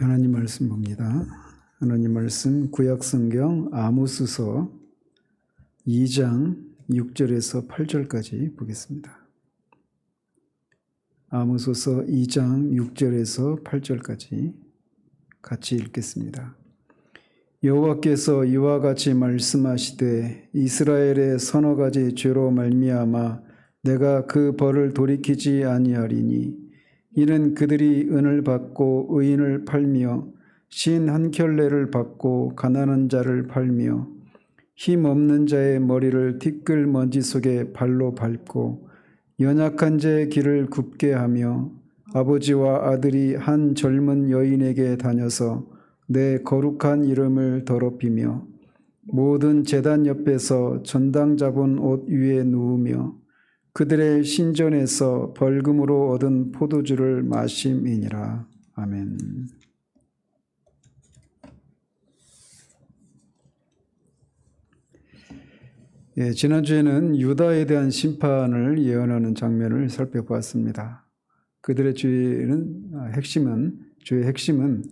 하나님 말씀 봅니다. 하나님 말씀 구약성경 아모스서 2장 6절에서 8절까지 보겠습니다. 아모스서 2장 6절에서 8절까지 같이 읽겠습니다. 여호와께서 이와 같이 말씀하시되 이스라엘의 서너 가지 죄로 말미암아 내가 그 벌을 돌이키지 아니하리니 이는 그들이 은을 받고 의인을 팔며 신 한 켤레를 받고 가난한 자를 팔며 힘없는 자의 머리를 티끌 먼지 속에 발로 밟고 연약한 자의 길을 굽게 하며 아버지와 아들이 한 젊은 여인에게 다녀서 내 거룩한 이름을 더럽히며 모든 제단 옆에서 전당 잡은 옷 위에 누우며 그들의 신전에서 벌금으로 얻은 포도주를 마심이니라. 아멘. 지난주에는 유다에 대한 심판을 예언하는 장면을 살펴보았습니다. 그들의 죄의 핵심은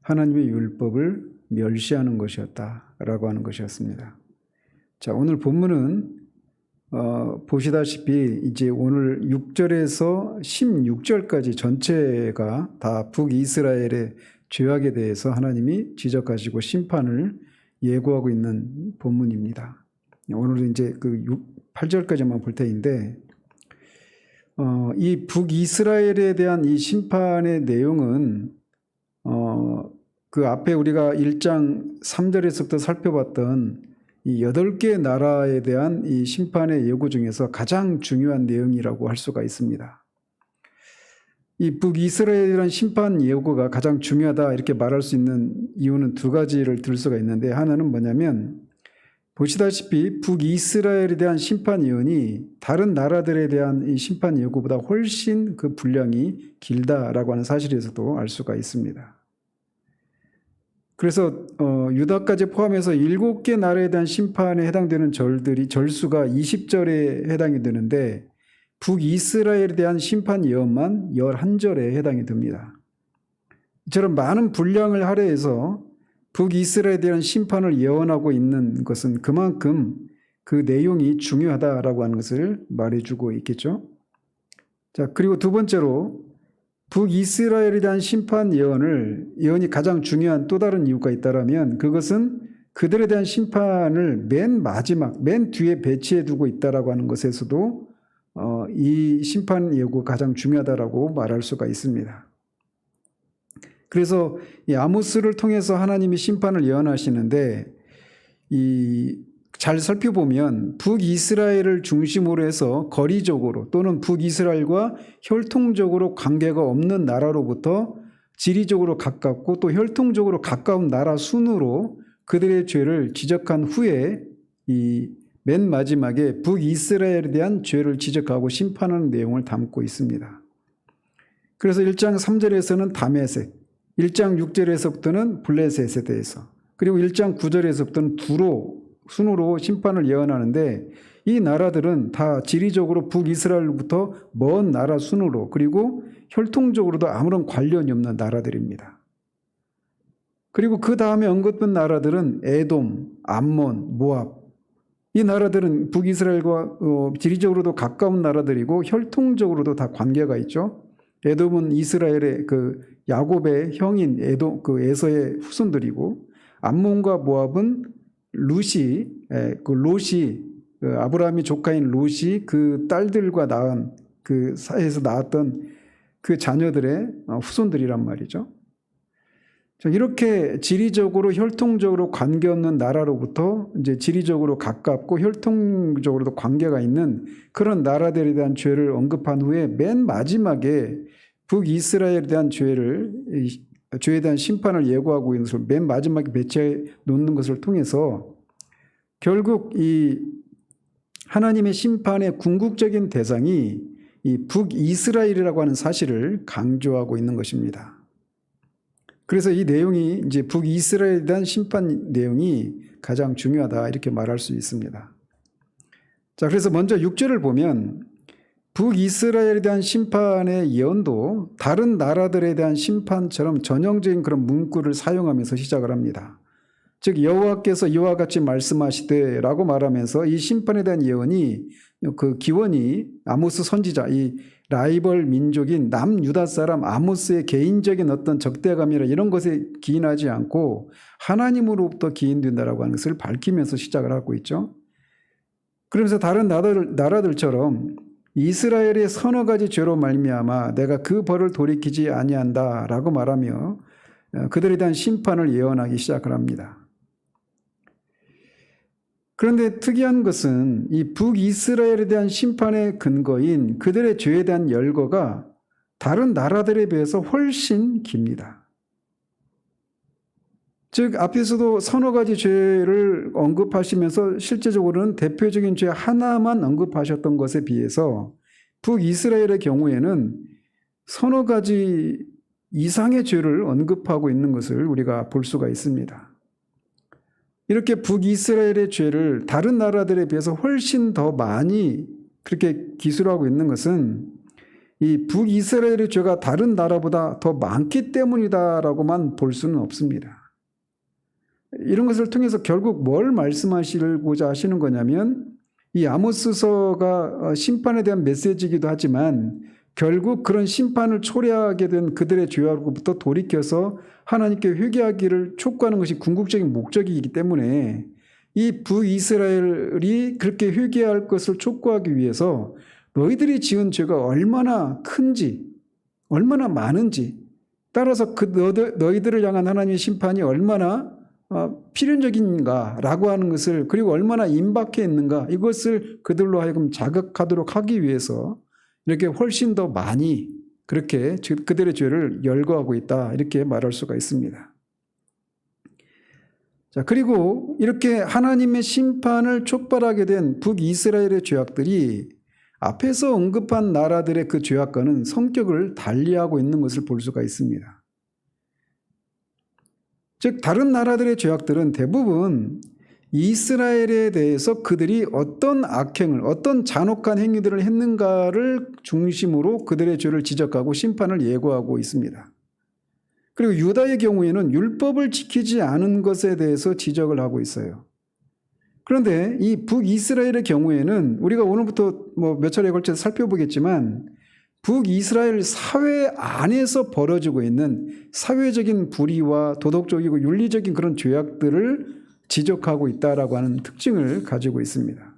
하나님의 율법을 멸시하는 것이었다라고 하는 것이었습니다. 자, 오늘 본문은 보시다시피 이제 오늘 6절에서 16절까지 전체가 다 북이스라엘의 죄악에 대해서 하나님이 지적하시고 심판을 예고하고 있는 본문입니다. 오늘은 이제 그 8절까지만 볼 텐데, 이 북이스라엘에 대한 이 심판의 내용은 그 앞에 우리가 1장 3절에서부터 살펴봤던 이 8개 나라에 대한 이 심판의 예고 중에서 가장 중요한 내용이라고 할 수가 있습니다. 이 북이스라엘에 대한 심판 예고가 가장 중요하다 이렇게 말할 수 있는 이유는 두 가지를 들 수가 있는데, 하나는 뭐냐면 보시다시피 북이스라엘에 대한 심판 예언이 다른 나라들에 대한 이 심판 예고보다 훨씬 그 분량이 길다라고 하는 사실에서도 알 수가 있습니다. 그래서 유다까지 포함해서 7개 나라에 대한 심판에 해당되는 절수가 20절에 해당이 되는데 북이스라엘에 대한 심판 예언만 11절에 해당이 됩니다. 이처럼 많은 분량을 할애해서 북이스라엘에 대한 심판을 예언하고 있는 것은 그만큼 그 내용이 중요하다라고 하는 것을 말해주고 있겠죠. 자, 그리고 두 번째로 북이스라엘에 대한 심판 예언이 가장 중요한 또 다른 이유가 있다면 그것은 그들에 대한 심판을 맨 마지막, 맨 뒤에 배치해 두고 있다라고 하는 것에서도 이 심판 예고가 가장 중요하다라고 말할 수가 있습니다. 그래서 이 아모스를 통해서 하나님이 심판을 예언하시는데 잘 살펴보면 북이스라엘을 중심으로 해서 거리적으로 또는 북이스라엘과 혈통적으로 관계가 없는 나라로부터 지리적으로 가깝고 또 혈통적으로 가까운 나라 순으로 그들의 죄를 지적한 후에 이 맨 마지막에 북이스라엘에 대한 죄를 지적하고 심판하는 내용을 담고 있습니다. 그래서 1장 3절에서는 다메섹, 1장 6절에서부터는 블레셋에 대해서, 그리고 1장 9절에서부터는 두로 순으로 심판을 예언하는데 이 나라들은 다 지리적으로 북이스라엘로부터 먼 나라 순으로 그리고 혈통적으로도 아무런 관련이 없는 나라들입니다. 그리고 그 다음에 언급된 나라들은 에돔, 암몬, 모압, 이 나라들은 북이스라엘과 지리적으로도 가까운 나라들이고 혈통적으로도 다 관계가 있죠. 에돔은 이스라엘의 그 야곱의 형인 에서의 후손들이고, 암몬과 모압은 롯이 아브라함이 조카인 롯이 그 딸들과 낳은 그 사이에서 낳았던 그 자녀들의 후손들이란 말이죠. 이렇게 지리적으로 혈통적으로 관계없는 나라로부터 이제 지리적으로 가깝고 혈통적으로도 관계가 있는 그런 나라들에 대한 죄를 언급한 후에 맨 마지막에 북이스라엘에 대한 죄에 대한 심판을 예고하고 있는 것을 맨 마지막에 배치해 놓는 것을 통해서 결국 이 하나님의 심판의 궁극적인 대상이 이 북이스라엘이라고 하는 사실을 강조하고 있는 것입니다. 그래서 이 내용이 이제 북이스라엘에 대한 심판 내용이 가장 중요하다 이렇게 말할 수 있습니다. 자, 그래서 먼저 6절을 보면 북이스라엘에 대한 심판의 예언도 다른 나라들에 대한 심판처럼 전형적인 그런 문구를 사용하면서 시작을 합니다. 즉 여호와께서 이와 같이 말씀하시되 라고 말하면서 이 심판에 대한 예언이 그 기원이 아모스 선지자, 이 라이벌 민족인 남유다 사람 아모스의 개인적인 어떤 적대감이라 이런 것에 기인하지 않고 하나님으로부터 기인된다라고 하는 것을 밝히면서 시작을 하고 있죠. 그러면서 다른 나라들처럼 이스라엘의 서너 가지 죄로 말미암아 내가 그 벌을 돌이키지 아니한다라고 말하며 그들에 대한 심판을 예언하기 시작을 합니다. 그런데 특이한 것은 이 북이스라엘에 대한 심판의 근거인 그들의 죄에 대한 열거가 다른 나라들에 비해서 훨씬 깁니다. 즉 앞에서도 서너 가지 죄를 언급하시면서 실제적으로는 대표적인 죄 하나만 언급하셨던 것에 비해서 북이스라엘의 경우에는 서너 가지 이상의 죄를 언급하고 있는 것을 우리가 볼 수가 있습니다. 이렇게 북이스라엘의 죄를 다른 나라들에 비해서 훨씬 더 많이 그렇게 기술하고 있는 것은 이 북이스라엘의 죄가 다른 나라보다 더 많기 때문이다라고만 볼 수는 없습니다. 이런 것을 통해서 결국 뭘 말씀하시고자 하시는 거냐면 이 아모스서가 심판에 대한 메시지이기도 하지만 결국 그런 심판을 초래하게 된 그들의 죄로부터 돌이켜서 하나님께 회개하기를 촉구하는 것이 궁극적인 목적이기 때문에 이 북이스라엘이 그렇게 회개할 것을 촉구하기 위해서 너희들이 지은 죄가 얼마나 큰지 얼마나 많은지 따라서 너희들을 향한 하나님의 심판이 얼마나 필연적인가라고 하는 것을 그리고 얼마나 임박해 있는가 이것을 그들로 하여금 자극하도록 하기 위해서 이렇게 훨씬 더 많이 그렇게 그들의 죄를 열거하고 있다 이렇게 말할 수가 있습니다. 자, 그리고 이렇게 하나님의 심판을 촉발하게 된 북이스라엘의 죄악들이 앞에서 언급한 나라들의 그 죄악과는 성격을 달리하고 있는 것을 볼 수가 있습니다. 즉 다른 나라들의 죄악들은 대부분 이스라엘에 대해서 그들이 어떤 악행을 어떤 잔혹한 행위들을 했는가를 중심으로 그들의 죄를 지적하고 심판을 예고하고 있습니다. 그리고 유다의 경우에는 율법을 지키지 않은 것에 대해서 지적을 하고 있어요. 그런데 이 북이스라엘의 경우에는 우리가 오늘부터 몇 차례에 걸쳐서 살펴보겠지만 북이스라엘 사회 안에서 벌어지고 있는 사회적인 불의와 도덕적이고 윤리적인 그런 죄악들을 지적하고 있다라고 하는 특징을 가지고 있습니다.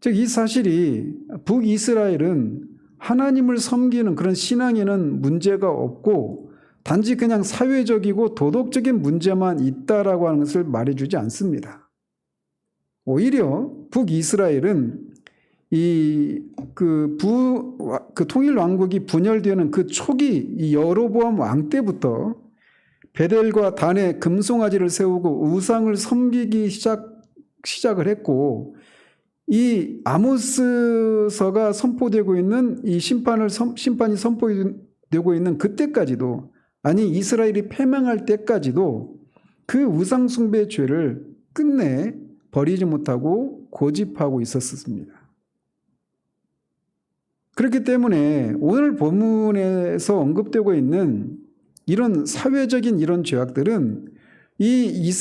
즉 이 사실이 북이스라엘은 하나님을 섬기는 그런 신앙에는 문제가 없고 단지 그냥 사회적이고 도덕적인 문제만 있다라고 하는 것을 말해주지 않습니다. 오히려 북이스라엘은 그 통일 왕국이 분열되는 그 초기 이 여로보암 왕 때부터 베델과 단에 금송아지를 세우고 우상을 섬기기 시작을 했고 이 아모스서가 선포되고 있는 이 심판이 선포되고 있는 그때까지도 아니 이스라엘이 패망할 때까지도 그 우상 숭배의 죄를 끝내 버리지 못하고 고집하고 있었습니다. 그렇기 때문에 오늘 본문에서 언급되고 있는 이런 사회적인 이런 죄악들은 이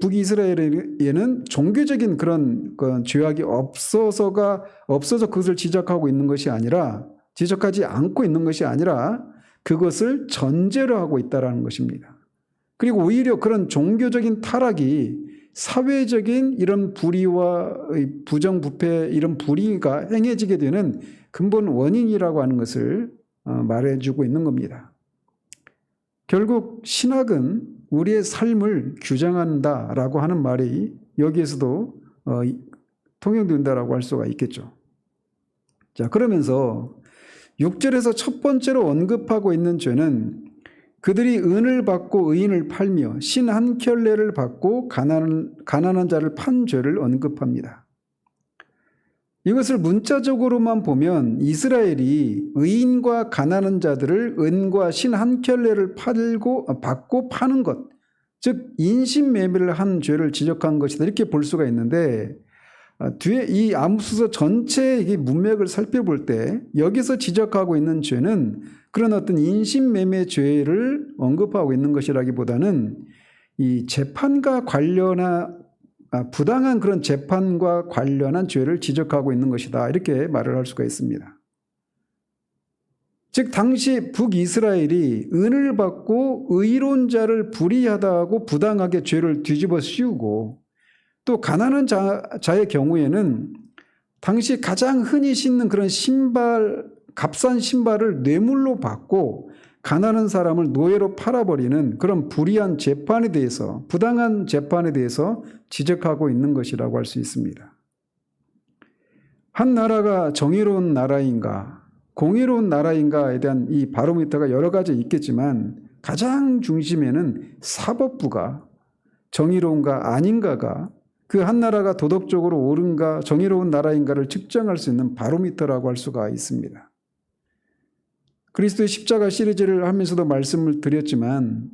북이스라엘에는 종교적인 그런 죄악이 없어서 그것을 지적하고 있는 것이 아니라 지적하지 않고 있는 것이 아니라 그것을 전제로 하고 있다는 것입니다. 그리고 오히려 그런 종교적인 타락이 사회적인 이런 불의와 부정부패 이런 불의가 행해지게 되는 근본 원인이라고 하는 것을 말해주고 있는 겁니다. 결국 신학은 우리의 삶을 규정한다라고 하는 말이 여기에서도 통용된다라고 할 수가 있겠죠. 자, 그러면서 6절에서 첫 번째로 언급하고 있는 죄는 그들이 은을 받고 의인을 팔며 신 한 켤레를 받고 가난한 자를 판 죄를 언급합니다. 이것을 문자적으로만 보면 이스라엘이 의인과 가난한 자들을 은과 신 한 켤레를 받고 파는 것, 즉 인신매매를 한 죄를 지적한 것이다 이렇게 볼 수가 있는데 뒤에 이 아모스서 전체의 이 문맥을 살펴볼 때 여기서 지적하고 있는 죄는 그런 어떤 인신매매 죄를 언급하고 있는 것이라기보다는 이 재판과 관련한 부당한 그런 재판과 관련한 죄를 지적하고 있는 것이다, 이렇게 말을 할 수가 있습니다. 즉 당시 북이스라엘이 은을 받고 의로운 자를 불의하다고 부당하게 죄를 뒤집어 씌우고, 또 가난한 자의 경우에는 당시 가장 흔히 신는 그런 신발, 값싼 신발을 뇌물로 받고 가난한 사람을 노예로 팔아버리는 그런 불의한 재판에 대해서, 부당한 재판에 대해서 지적하고 있는 것이라고 할 수 있습니다. 한 나라가 정의로운 나라인가, 공의로운 나라인가에 대한 이 바로미터가 여러 가지 있겠지만 가장 중심에는 사법부가 정의로운가 아닌가가 그 한 나라가 도덕적으로 옳은가 정의로운 나라인가를 측정할 수 있는 바로미터라고 할 수가 있습니다. 그리스도의 십자가 시리즈를 하면서도 말씀을 드렸지만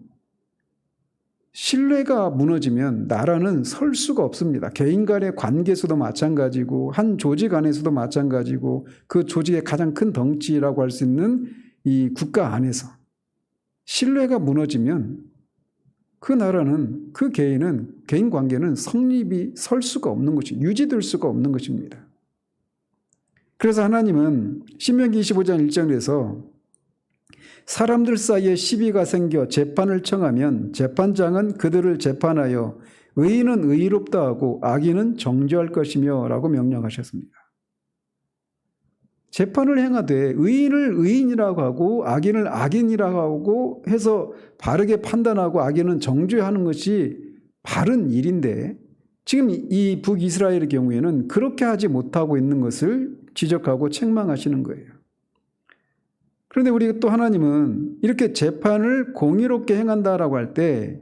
신뢰가 무너지면 나라는 설 수가 없습니다. 개인 간의 관계에서도 마찬가지고 한 조직 안에서도 마찬가지고 그 조직의 가장 큰 덩치라고 할 수 있는 이 국가 안에서 신뢰가 무너지면 그 나라는, 그 개인은, 개인 관계는 성립이 설 수가 없는 것이, 유지될 수가 없는 것입니다. 그래서 하나님은 신명기 25장 1절에서 사람들 사이에 시비가 생겨 재판을 청하면 재판장은 그들을 재판하여 의인은 의롭다 하고 악인은 정죄할 것이며 라고 명령하셨습니다. 재판을 행하되 의인을 의인이라고 하고 악인을 악인이라고 하고 해서 바르게 판단하고 악인은 정죄하는 것이 바른 일인데 지금 이 북이스라엘의 경우에는 그렇게 하지 못하고 있는 것을 지적하고 책망하시는 거예요. 그런데 우리 또 하나님은 이렇게 재판을 공의롭게 행한다라고 할 때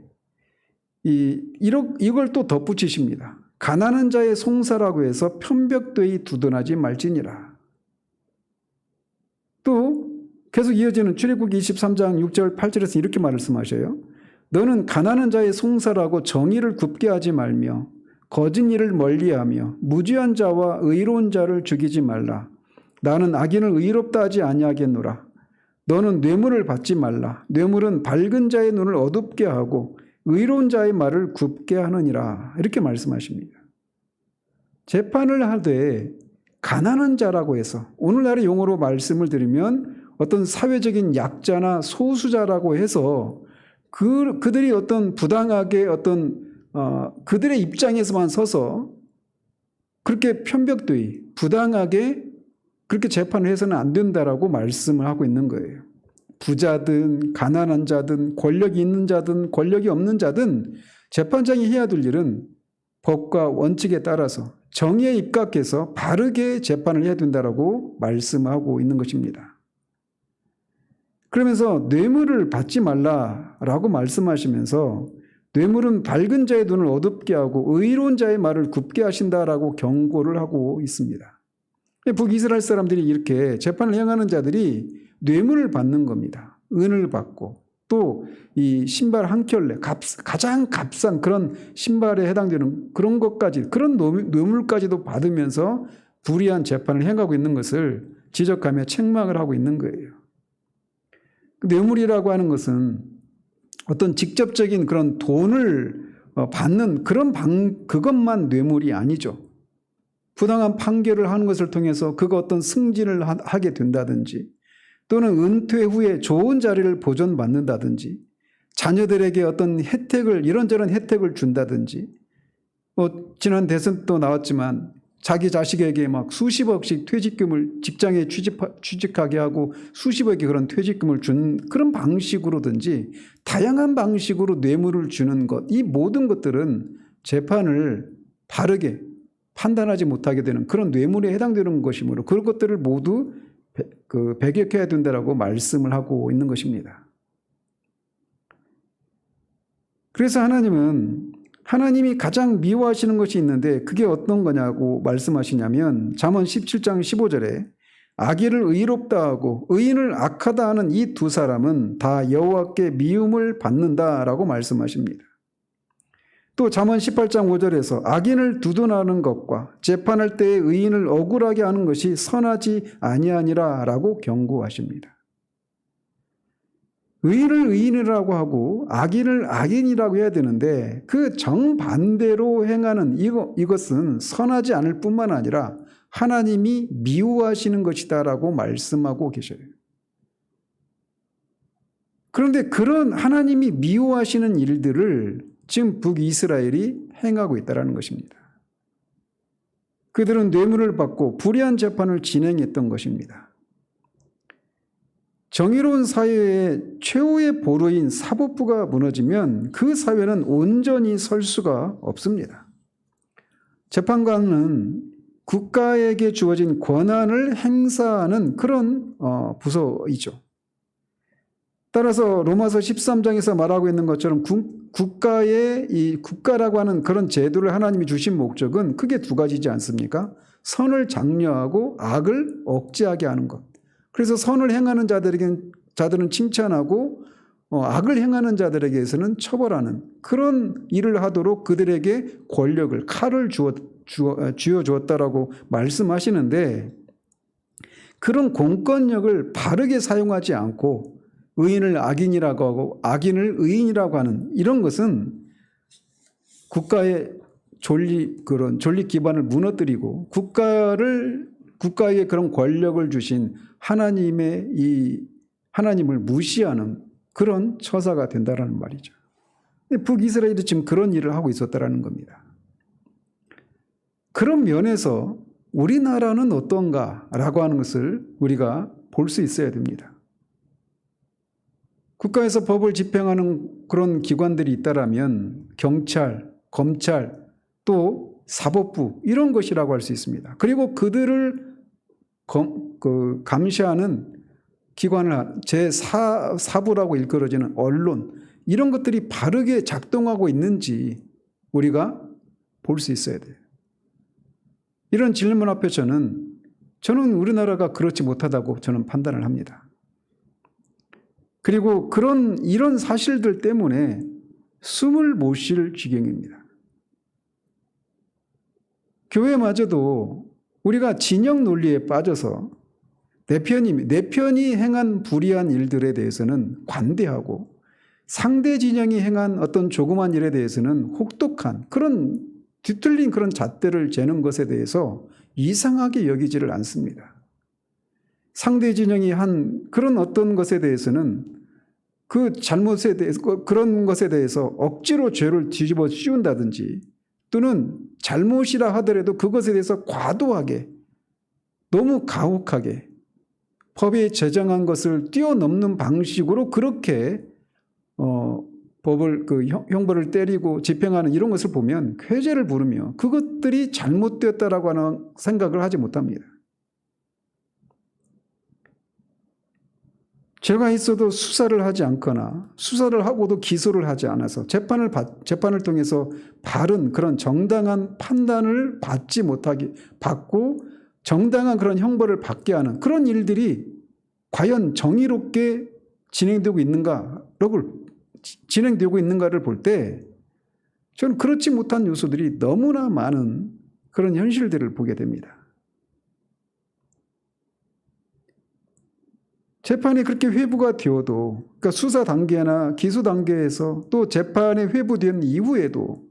이걸 또 덧붙이십니다. 가난한 자의 송사라고 해서 편벽되이 두둔하지 말지니라. 또 계속 이어지는 출애굽기 23장 6절 8절에서 이렇게 말씀하셔요. 너는 가난한 자의 송사라고 정의를 굽게 하지 말며 거짓 일을 멀리하며 무죄한 자와 의로운 자를 죽이지 말라. 나는 악인을 의롭다 하지 아니하겠노라. 너는 뇌물을 받지 말라. 뇌물은 밝은 자의 눈을 어둡게 하고 의로운 자의 말을 굽게 하느니라. 이렇게 말씀하십니다. 재판을 하되 가난한 자라고 해서, 오늘날의 용어로 말씀을 드리면 어떤 사회적인 약자나 소수자라고 해서 그들이 어떤 부당하게 그들의 입장에서만 서서 그렇게 편벽되이 부당하게 그렇게 재판을 해서는 안 된다라고 말씀을 하고 있는 거예요. 부자든 가난한 자든 권력이 있는 자든 권력이 없는 자든 재판장이 해야 될 일은 법과 원칙에 따라서 정의에 입각해서 바르게 재판을 해야 된다라고 말씀하고 있는 것입니다. 그러면서 뇌물을 받지 말라라고 말씀하시면서 뇌물은 밝은 자의 눈을 어둡게 하고 의로운 자의 말을 굽게 하신다라고 경고를 하고 있습니다. 북이스라엘 사람들이 이렇게 재판을 행하는 자들이 뇌물을 받는 겁니다. 은을 받고 또 이 신발 한 켤레, 가장 값싼 그런 신발에 해당되는 그런 것까지, 그런 뇌물까지도 받으면서 불의한 재판을 행하고 있는 것을 지적하며 책망을 하고 있는 거예요. 뇌물이라고 하는 것은 어떤 직접적인 그런 돈을 받는 그것만 뇌물이 아니죠. 부당한 판결을 하는 것을 통해서 그거 어떤 승진을 하게 된다든지 또는 은퇴 후에 좋은 자리를 보존받는다든지 자녀들에게 어떤 혜택을, 이런저런 혜택을 준다든지 지난 대선 또 나왔지만 자기 자식에게 막 수십억씩 퇴직금을 직장에 취직하게 하고 수십억의 그런 퇴직금을 준 그런 방식으로든지 다양한 방식으로 뇌물을 주는 것, 이 모든 것들은 재판을 바르게 판단하지 못하게 되는 그런 뇌물에 해당되는 것이므로 그런 것들을 모두 배격해야 된다라고 말씀을 하고 있는 것입니다. 그래서 하나님이 가장 미워하시는 것이 있는데 그게 어떤 거냐고 말씀하시냐면 잠언 17장 15절에 악인을 의롭다 하고 의인을 악하다 하는 이 두 사람은 다 여호와께 미움을 받는다라고 말씀하십니다. 또 잠언 18장 5절에서 악인을 두둔하는 것과 재판할 때의 의인을 억울하게 하는 것이 선하지 아니하니라라고 경고하십니다. 의인을 의인이라고 하고 악인을 악인이라고 해야 되는데 그 정반대로 행하는 이것은 선하지 않을 뿐만 아니라 하나님이 미워하시는 것이다라고 말씀하고 계셔요. 그런데 그런 하나님이 미워하시는 일들을 지금 북이스라엘이 행하고 있다는 것입니다. 그들은 뇌물을 받고 불의한 재판을 진행했던 것입니다. 정의로운 사회의 최후의 보루인 사법부가 무너지면 그 사회는 온전히 설 수가 없습니다. 재판관은 국가에게 주어진 권한을 행사하는 그런 부서이죠. 따라서 로마서 13장에서 말하고 있는 것처럼 국가의 이 국가라고 하는 그런 제도를 하나님이 주신 목적은 크게 두 가지지 않습니까? 선을 장려하고 악을 억제하게 하는 것. 그래서 선을 행하는 자들은 칭찬하고 악을 행하는 자들에게서는 처벌하는 그런 일을 하도록 그들에게 권력을 칼을 쥐어 주었다라고 말씀하시는데 그런 공권력을 바르게 사용하지 않고 의인을 악인이라고 하고 악인을 의인이라고 하는 이런 것은 국가의 그런 존립 기반을 무너뜨리고 국가에 그런 권력을 주신 하나님을 무시하는 그런 처사가 된다라는 말이죠. 북이스라엘이 지금 그런 일을 하고 있었다라는 겁니다. 그런 면에서 우리나라는 어떤가라고 하는 것을 우리가 볼 수 있어야 됩니다. 국가에서 법을 집행하는 그런 기관들이 있다라면 경찰, 검찰, 또 사법부 이런 것이라고 할 수 있습니다. 그리고 그들을 감시하는 기관을 제4부라고 일컬어지는 언론 이런 것들이 바르게 작동하고 있는지 우리가 볼 수 있어야 돼요. 이런 질문 앞에 저는 우리나라가 그렇지 못하다고 저는 판단을 합니다. 그리고 이런 사실들 때문에 숨을 못 쉴 지경입니다. 교회마저도 우리가 진영 논리에 빠져서 내 편이 행한 불의한 일들에 대해서는 관대하고 상대 진영이 행한 어떤 조그만 일에 대해서는 혹독한 그런 뒤틀린 그런 잣대를 재는 것에 대해서 이상하게 여기지를 않습니다. 상대 진영이 한 그런 어떤 것에 대해서는 그 잘못에 대해서 그런 것에 대해서 억지로 죄를 뒤집어 씌운다든지 또는 잘못이라 하더라도 그것에 대해서 과도하게 너무 가혹하게 법에 제정한 것을 뛰어넘는 방식으로 그렇게 형벌을 때리고 집행하는 이런 것을 보면 쾌재를 부르며 그것들이 잘못되었다라고 하는 생각을 하지 못합니다. 죄가 있어도 수사를 하지 않거나 수사를 하고도 기소를 하지 않아서 재판을 통해서 바른 그런 정당한 판단을 받고 정당한 그런 형벌을 받게 하는 그런 일들이 과연 정의롭게 진행되고 있는가를 볼 때 저는 그렇지 못한 요소들이 너무나 많은 그런 현실들을 보게 됩니다. 재판이 그렇게 회부가 되어도 그러니까 수사 단계나 기소 단계에서 또 재판에 회부된 이후에도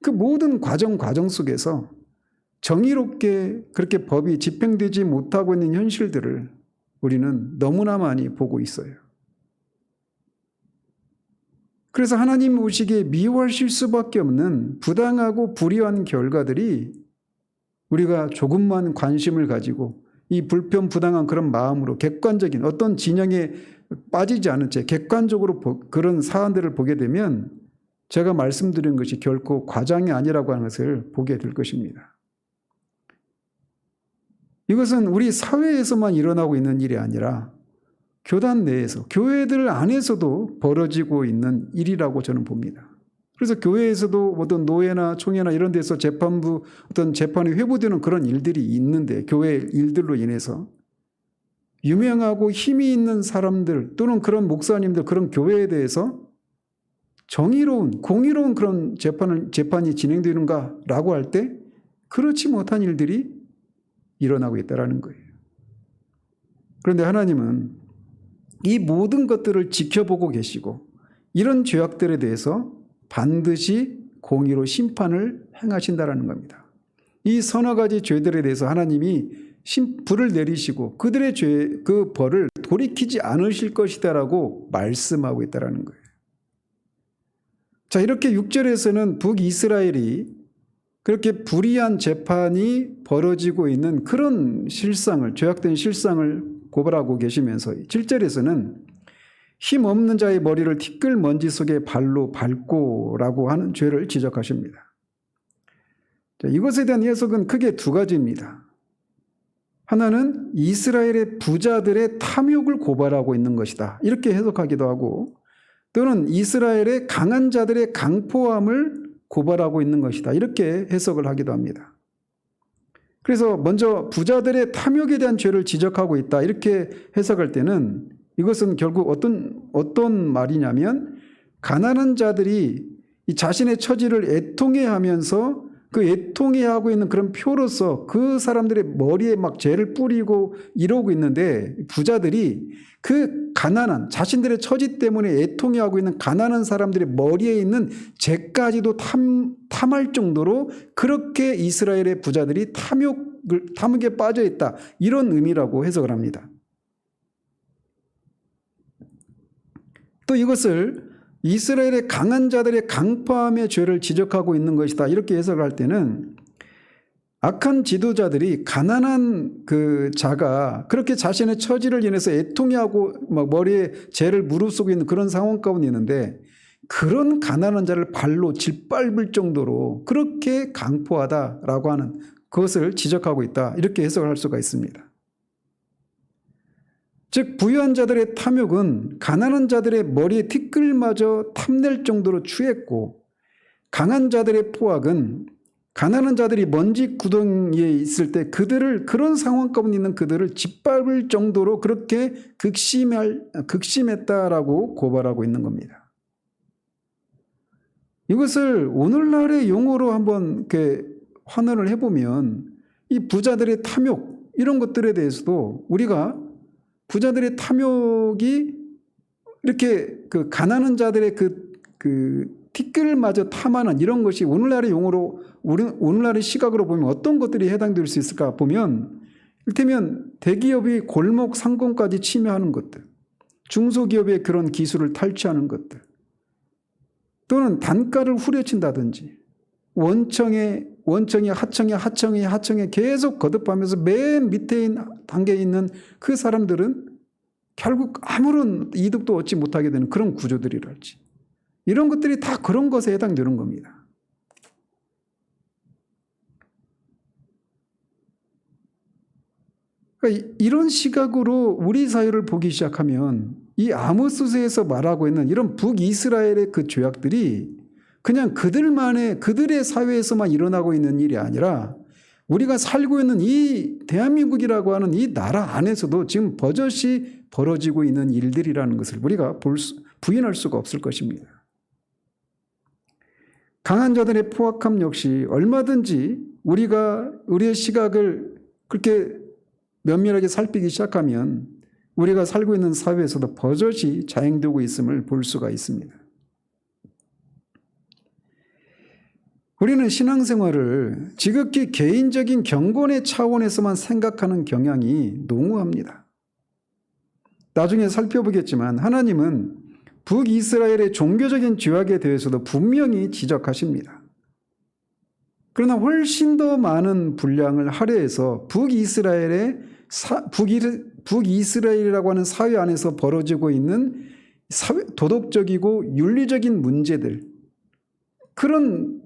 그 모든 과정 속에서 정의롭게 그렇게 법이 집행되지 못하고 있는 현실들을 우리는 너무나 많이 보고 있어요. 그래서 하나님 오시기에 미워하실 수밖에 없는 부당하고 불의한 결과들이 우리가 조금만 관심을 가지고 이 불편 부당한 그런 마음으로 객관적인 어떤 진영에 빠지지 않은 채 객관적으로 그런 사안들을 보게 되면 제가 말씀드린 것이 결코 과장이 아니라고 하는 것을 보게 될 것입니다. 이것은 우리 사회에서만 일어나고 있는 일이 아니라 교단 내에서 교회들 안에서도 벌어지고 있는 일이라고 저는 봅니다. 그래서 교회에서도 어떤 노예나 총회나 이런 데서 어떤 재판이 회부되는 그런 일들이 있는데 교회 일들로 인해서 유명하고 힘이 있는 사람들 또는 그런 목사님들 그런 교회에 대해서 공의로운 그런 재판이 진행되는가라고 할 때 그렇지 못한 일들이 일어나고 있다는 거예요. 그런데 하나님은 이 모든 것들을 지켜보고 계시고 이런 죄악들에 대해서 반드시 공의로 심판을 행하신다는 겁니다. 이 서너 가지 죄들에 대해서 하나님이 불을 내리시고 그들의 그 벌을 돌이키지 않으실 것이다라고 말씀하고 있다는 거예요. 자, 이렇게 6절에서는 북이스라엘이 그렇게 불의한 재판이 벌어지고 있는 그런 실상을, 죄악된 실상을 고발하고 계시면서 7절에서는 힘없는 자의 머리를 티끌 먼지 속에 발로 밟고라고 하는 죄를 지적하십니다. 자, 이것에 대한 해석은 크게 두 가지입니다. 하나는 이스라엘의 부자들의 탐욕을 고발하고 있는 것이다, 이렇게 해석하기도 하고, 또는 이스라엘의 강한 자들의 강포함을 고발하고 있는 것이다, 이렇게 해석을 하기도 합니다. 그래서 먼저 부자들의 탐욕에 대한 죄를 지적하고 있다, 이렇게 해석할 때는 이것은 결국 어떤 말이냐면, 가난한 자들이 이 자신의 처지를 애통해하면서 그 애통해하고 있는 그런 표로서 그 사람들의 머리에 막 죄를 뿌리고 이러고 있는데, 부자들이 그 가난한 자신들의 처지 때문에 애통해하고 있는 가난한 사람들의 머리에 있는 죄까지도 탐할 정도로 그렇게 이스라엘의 부자들이 탐욕에 빠져 있다, 이런 의미라고 해석을 합니다. 또 이것을 이스라엘의 강한 자들의 강포함의 죄를 지적하고 있는 것이다, 이렇게 해석을 할 때는 악한 지도자들이 가난한 그 자가 그렇게 자신의 처지를 인해서 애통해하고 막 머리에 죄를 무릅쓰고 있는 그런 상황 가운데 있는데, 그런 가난한 자를 발로 짓밟을 정도로 그렇게 강포하다라고 하는 그것을 지적하고 있다, 이렇게 해석을 할 수가 있습니다. 즉 부유한 자들의 탐욕은 가난한 자들의 머리에 티끌마저 탐낼 정도로 추했고, 강한 자들의 포악은 가난한 자들이 먼지 구덩이에 있을 때 그런 상황 가운데 있는 그들을 짓밟을 정도로 그렇게 극심했다라고 고발하고 있는 겁니다. 이것을 오늘날의 용어로 한번 이렇게 환원을 해보면, 이 부자들의 탐욕, 이런 것들에 대해서도 우리가 부자들의 탐욕이 이렇게 그 가난한 자들의 그 티끌마저 탐하는 이런 것이 오늘날의 용어로, 오늘날의 시각으로 보면 어떤 것들이 해당될 수 있을까 보면, 이를테면 대기업이 골목 상권까지 침해하는 것들, 중소기업의 그런 기술을 탈취하는 것들, 또는 단가를 후려친다든지, 원청이 하청에 계속 거듭하면서 맨 밑에 단계에 있는 그 사람들은 결국 아무런 이득도 얻지 못하게 되는 그런 구조들이랄지, 이런 것들이 다 그런 것에 해당되는 겁니다. 그러니까 이런 시각으로 우리 사회를 보기 시작하면 이 아모스서에서 말하고 있는 이런 북이스라엘의 그 죄악들이 그냥 그들의 사회에서만 일어나고 있는 일이 아니라 우리가 살고 있는 이 대한민국이라고 하는 이 나라 안에서도 지금 버젓이 벌어지고 있는 일들이라는 것을 우리가 부인할 수가 없을 것입니다. 강한 자들의 포악함 역시 얼마든지 우리의 시각을 그렇게 면밀하게 살피기 시작하면 우리가 살고 있는 사회에서도 버젓이 자행되고 있음을 볼 수가 있습니다. 우리는 신앙생활을 지극히 개인적인 경건의 차원에서만 생각하는 경향이 농후합니다. 나중에 살펴보겠지만 하나님은 북이스라엘의 종교적인 죄악에 대해서도 분명히 지적하십니다. 그러나 훨씬 더 많은 분량을 할애해서 북이스라엘이라고 하는 사회 안에서 벌어지고 있는 도덕적이고 윤리적인 문제들, 그런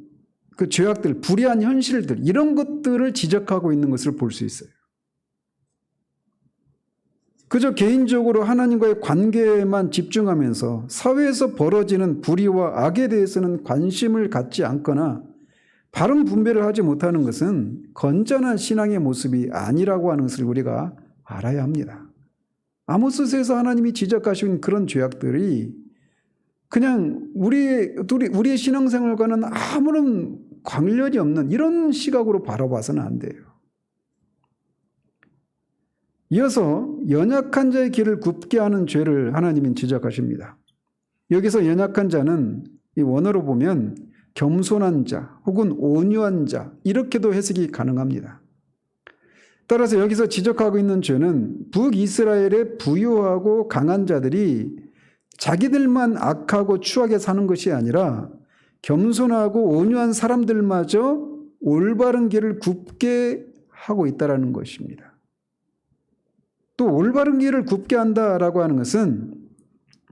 그 죄악들, 불의한 현실들, 이런 것들을 지적하고 있는 것을 볼 수 있어요. 그저 개인적으로 하나님과의 관계에만 집중하면서 사회에서 벌어지는 불의와 악에 대해서는 관심을 갖지 않거나 바른 분별을 하지 못하는 것은 건전한 신앙의 모습이 아니라고 하는 것을 우리가 알아야 합니다. 아모스서에서 하나님이 지적하신 그런 죄악들이 그냥 우리의 신앙생활과는 아무런 관련이 없는 이런 시각으로 바라봐서는 안 돼요. 이어서 연약한 자의 길을 굽게 하는 죄를 하나님은 지적하십니다. 여기서 연약한 자는 이 원어로 보면 겸손한 자 혹은 온유한 자 이렇게도 해석이 가능합니다. 따라서 여기서 지적하고 있는 죄는 북이스라엘의 부유하고 강한 자들이 자기들만 악하고 추하게 사는 것이 아니라 겸손하고 온유한 사람들마저 올바른 길을 굽게 하고 있다는 것입니다. 또 올바른 길을 굽게 한다라고 하는 것은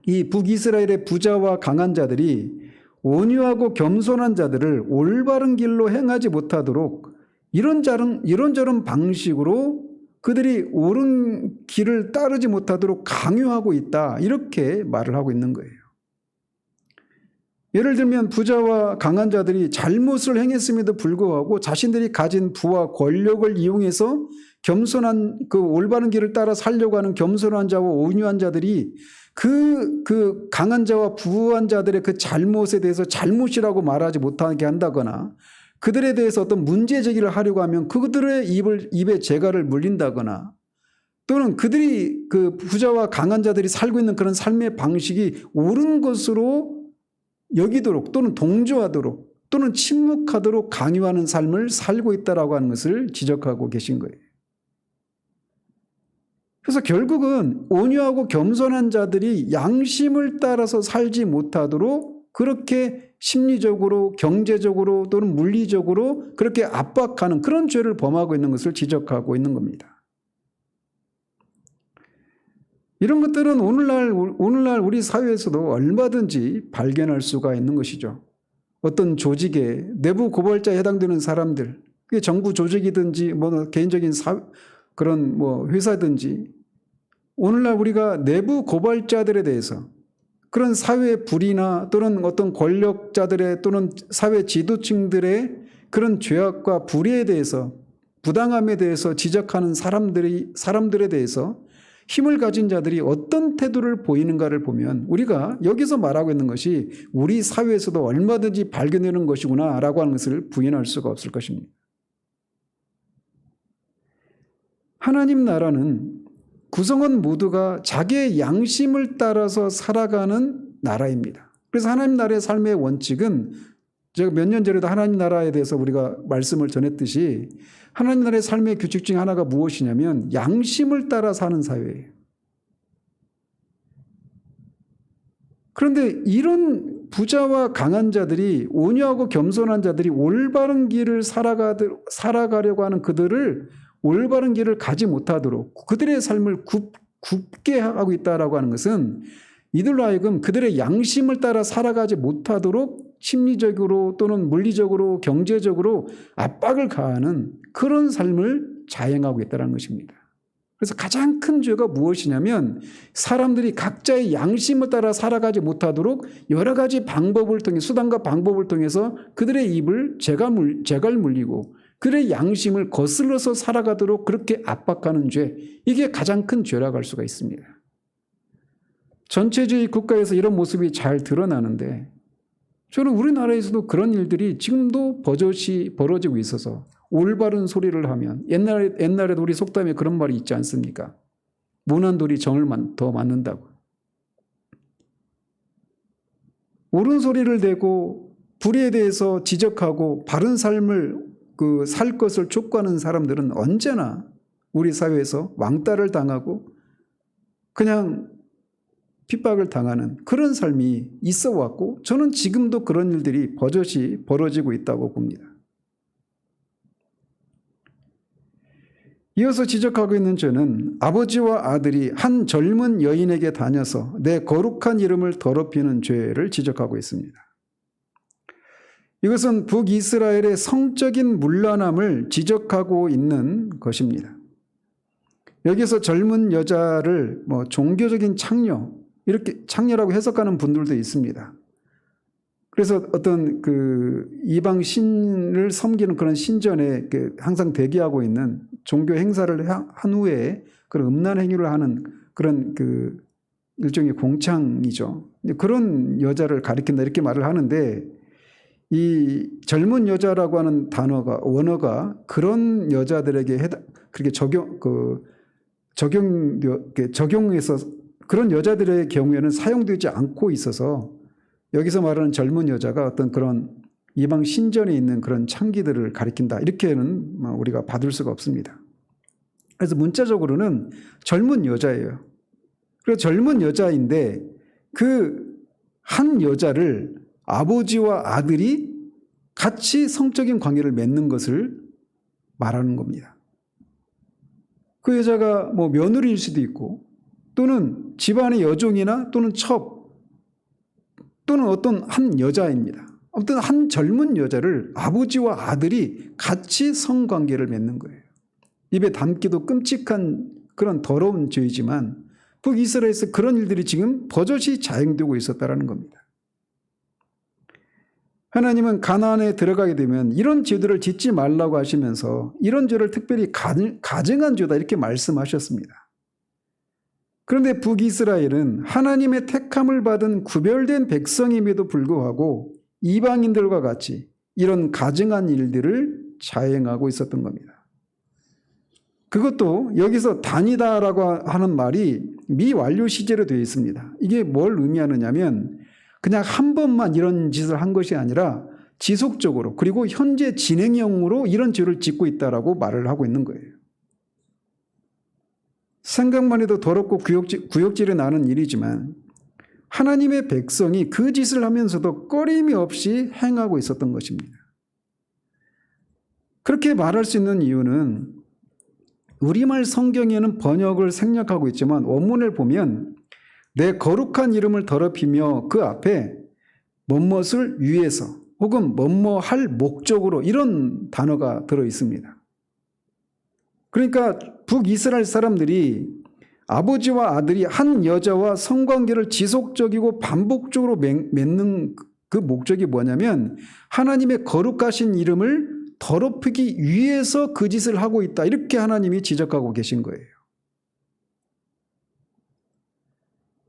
이 북이스라엘의 부자와 강한 자들이 온유하고 겸손한 자들을 올바른 길로 행하지 못하도록 이런저런 방식으로 그들이 옳은 길을 따르지 못하도록 강요하고 있다. 이렇게 말을 하고 있는 거예요. 예를 들면 부자와 강한 자들이 잘못을 행했음에도 불구하고 자신들이 가진 부와 권력을 이용해서 겸손한 그 올바른 길을 따라 살려고 하는 겸손한 자와 온유한 자들이 그 강한 자와 부한 자들의 그 잘못에 대해서 잘못이라고 말하지 못하게 한다거나 그들에 대해서 어떤 문제 제기를 하려고 하면 그들의 입에 재갈을 물린다거나 또는 그들이 그 부자와 강한 자들이 살고 있는 그런 삶의 방식이 옳은 것으로 여기도록 또는 동조하도록 또는 침묵하도록 강요하는 삶을 살고 있다라고 하는 것을 지적하고 계신 거예요. 그래서 결국은 온유하고 겸손한 자들이 양심을 따라서 살지 못하도록 그렇게 심리적으로 경제적으로 또는 물리적으로 그렇게 압박하는 그런 죄를 범하고 있는 것을 지적하고 있는 겁니다. 이런 것들은 오늘날 우리 사회에서도 얼마든지 발견할 수가 있는 것이죠. 어떤 조직의 내부 고발자에 해당되는 사람들, 그게 정부 조직이든지 뭐 개인적인 그런 뭐 회사든지 오늘날 우리가 내부 고발자들에 대해서 그런 사회 불이나 또는 어떤 권력자들의 또는 사회 지도층들의 그런 죄악과 불의에 대해서 부당함에 대해서 지적하는 사람들에 대해서 힘을 가진 자들이 어떤 태도를 보이는가를 보면 우리가 여기서 말하고 있는 것이 우리 사회에서도 얼마든지 발견되는 것이구나라고 하는 것을 부인할 수가 없을 것입니다. 하나님 나라는 구성원 모두가 자기의 양심을 따라서 살아가는 나라입니다. 그래서 하나님 나라의 삶의 원칙은 제가 몇 년 전에도 하나님 나라에 대해서 우리가 말씀을 전했듯이 하나님 나라의 삶의 규칙 중 하나가 무엇이냐면 양심을 따라 사는 사회예요. 그런데 이런 부자와 강한 자들이 온유하고 겸손한 자들이 올바른 길을 살아가려고 하는 그들을 올바른 길을 가지 못하도록 그들의 삶을 굽게 하고 있다라고 하는 것은 이들로 하여금 그들의 양심을 따라 살아가지 못하도록 심리적으로 또는 물리적으로 경제적으로 압박을 가하는 그런 삶을 자행하고 있다는 것입니다. 그래서 가장 큰 죄가 무엇이냐면 사람들이 각자의 양심을 따라 살아가지 못하도록 여러 가지 방법을 통해 수단과 방법을 통해서 그들의 입을 재갈 물리고 그들의 양심을 거슬러서 살아가도록 그렇게 압박하는 죄, 이게 가장 큰 죄라고 할 수가 있습니다. 전체주의 국가에서 이런 모습이 잘 드러나는데 저는 우리나라에서도 그런 일들이 지금도 버젓이 벌어지고 있어서 올바른 소리를 하면 옛날에도 우리 속담에 그런 말이 있지 않습니까? 모난 돌이 정을 더 맞는다고. 옳은 소리를 대고 불의에 대해서 지적하고 바른 삶을 살 것을 촉구하는 사람들은 언제나 우리 사회에서 왕따를 당하고 그냥 핍박을 당하는 그런 삶이 있어 왔고 저는 지금도 그런 일들이 버젓이 벌어지고 있다고 봅니다. 이어서 지적하고 있는 죄는 아버지와 아들이 한 젊은 여인에게 다녀서 내 거룩한 이름을 더럽히는 죄를 지적하고 있습니다. 이것은 북이스라엘의 성적인 문란함을 지적하고 있는 것입니다. 여기서 젊은 여자를 종교적인 창녀, 이렇게 창녀라고 해석하는 분들도 있습니다. 그래서 어떤 이방 신을 섬기는 그런 신전에 항상 대기하고 있는 종교 행사를 한 후에 그런 음란 행위를 하는 그런 일종의 공창이죠. 그런 여자를 가리킨다 이렇게 말을 하는데 이 젊은 여자라고 하는 단어가 원어가 그런 여자들에게 그렇게 적용해서 그런 여자들의 경우에는 사용되지 않고 있어서 여기서 말하는 젊은 여자가 어떤 그런 이방 신전에 있는 그런 창기들을 가리킨다 이렇게는 우리가 받을 수가 없습니다. 그래서 문자적으로는 젊은 여자예요. 그래서 젊은 여자인데 그 한 여자를 아버지와 아들이 같이 성적인 관계를 맺는 것을 말하는 겁니다. 그 여자가 뭐 며느리일 수도 있고 또는 집안의 여종이나 또는 첩 또는 어떤 한 여자입니다. 어떤 한 젊은 여자를 아버지와 아들이 같이 성관계를 맺는 거예요. 입에 담기도 끔찍한 그런 더러운 죄이지만 북이스라엘에서 그런 일들이 지금 버젓이 자행되고 있었다는 겁니다. 하나님은 가나안에 들어가게 되면 이런 죄들을 짓지 말라고 하시면서 이런 죄를 특별히 가증한 죄다 이렇게 말씀하셨습니다. 그런데 북이스라엘은 하나님의 택함을 받은 구별된 백성임에도 불구하고 이방인들과 같이 이런 가증한 일들을 자행하고 있었던 겁니다. 그것도 여기서 다니다라고 하는 말이 미완료 시제로 되어 있습니다. 이게 뭘 의미하느냐면 그냥 한 번만 이런 짓을 한 것이 아니라 지속적으로 그리고 현재 진행형으로 이런 죄를 짓고 있다라고 말을 하고 있는 거예요. 생각만 해도 더럽고 구역질이 나는 일이지만 하나님의 백성이 그 짓을 하면서도 꺼림이 없이 행하고 있었던 것입니다. 그렇게 말할 수 있는 이유는 우리말 성경에는 번역을 생략하고 있지만 원문을 보면 내 거룩한 이름을 더럽히며 그 앞에 뭐뭇을 위해서 혹은 뭐뭐할 목적으로 이런 단어가 들어 있습니다. 그러니까 북이스라엘 사람들이 아버지와 아들이 한 여자와 성관계를 지속적이고 반복적으로 맺는 그 목적이 뭐냐면 하나님의 거룩하신 이름을 더럽히기 위해서 그 짓을 하고 있다. 이렇게 하나님이 지적하고 계신 거예요.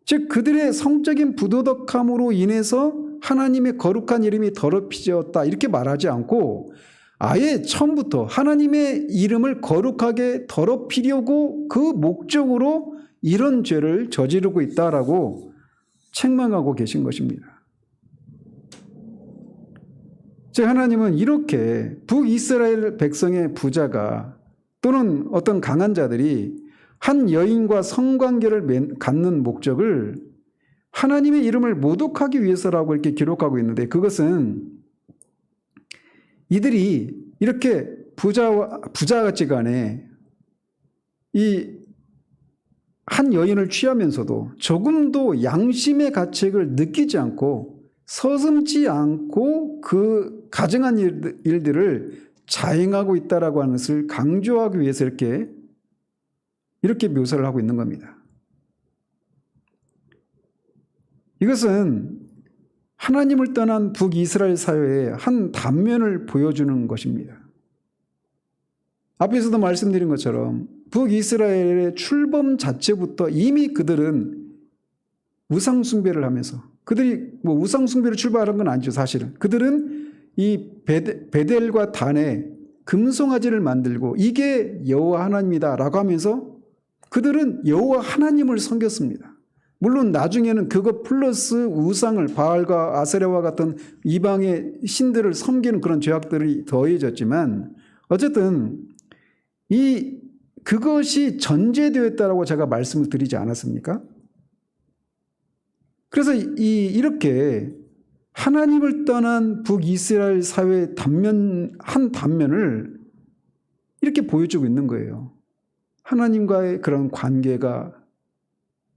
즉 그들의 성적인 부도덕함으로 인해서 하나님의 거룩한 이름이 더럽혀졌다. 이렇게 말하지 않고 아예 처음부터 하나님의 이름을 거룩하게 더럽히려고 그 목적으로 이런 죄를 저지르고 있다라고 책망하고 계신 것입니다. 즉 하나님은 이렇게 북이스라엘 백성의 부자가 또는 어떤 강한 자들이 한 여인과 성관계를 갖는 목적을 하나님의 이름을 모독하기 위해서라고 이렇게 기록하고 있는데 그것은 이들이 이렇게 부자같이 간에 이 한 여인을 취하면서도 조금도 양심의 가책을 느끼지 않고 서슴지 않고 그 가증한 일들을 자행하고 있다라고 하는 것을 강조하기 위해서 이렇게 묘사를 하고 있는 겁니다. 이것은 하나님을 떠난 북이스라엘 사회의 한 단면을 보여주는 것입니다. 앞에서도 말씀드린 것처럼 북이스라엘의 출범 자체부터 이미 그들은 우상숭배를 하면서 그들이 뭐 우상숭배를 출발한 건 아니죠. 사실은 그들은 이 베델과 단에 금송아지를 만들고 이게 여호와 하나님이다라고 하면서 그들은 여호와 하나님을 섬겼습니다. 물론 나중에는 그것 플러스 우상을 바알과 아세라와 같은 이방의 신들을 섬기는 그런 죄악들이 더해졌지만 어쨌든 그것이 전제되었다라고 제가 말씀을 드리지 않았습니까? 그래서 이렇게 하나님을 떠난 북이스라엘 사회의 한 단면을 이렇게 보여주고 있는 거예요. 하나님과의 그런 관계가